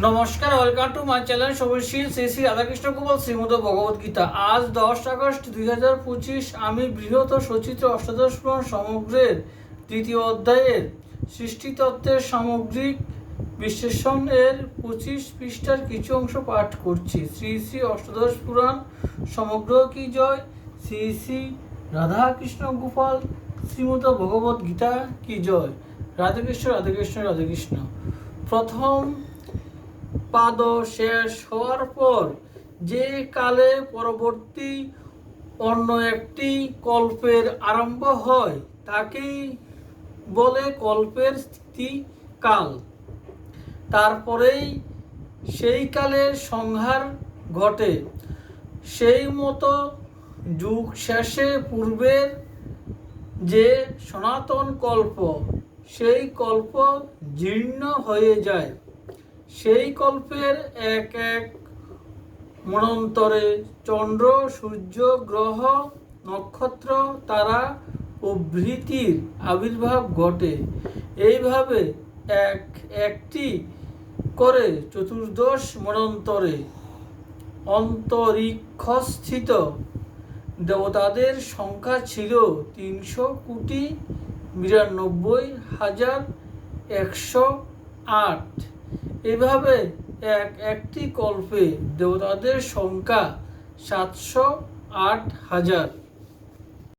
নমস্কার, welcome to my channel সবুজশীল শ্রী শ্রী রাধাকৃষ্ণ গোপাল শ্রীমদ ভগবত গীতা। আজ 10 আগস্ট 2025। আমি বৃহৎ সচিত্র অষ্টাদশ পুরাণ সমগ্রের দ্বিতীয় অধ্যায়ের সৃষ্টিতত্ত্বের সামগ্রিক বিশ্লেষণ এর 25 পৃষ্ঠার কিছু অংশ পাঠ করছি। শ্রী শ্রী অষ্টাদশ পুরাণ সমগ্র কি জয়, শ্রী শ্রী রাধাকৃষ্ণ গোপাল শ্রীমদ ভগবত গীতা কি জয়। রাধাকৃষ্ণ রাধাকৃষ্ণ রাধাকৃষ্ণ। প্রথম পাদ শেষ হওয়ার পর যে কালে পরবর্তী অন্য একটি কল্পের আরম্ভ হয় তাকেই বলে কল্পের স্থিতিকাল। তারপরেই সেই কালের সংহার ঘটে। সেই মতো যুগ শেষে পূর্বের যে সনাতন কল্প, সেই কল্প জীর্ণ হয়ে যায়। সেই কল্পের এক এক মন্বন্তরে চন্দ্র, সূর্য, গ্রহ, নক্ষত্র, তারা প্রভৃতির আবির্ভাব ঘটে। এইভাবে এক একটি করে চতুর্দশ মন্বন্তরে অন্তরিক্ষস্থিত দেবতাদের সংখ্যা ছিল 392,108। এভাবে এক একটি কল্পে দেবতাদের সংখ্যা 708,000।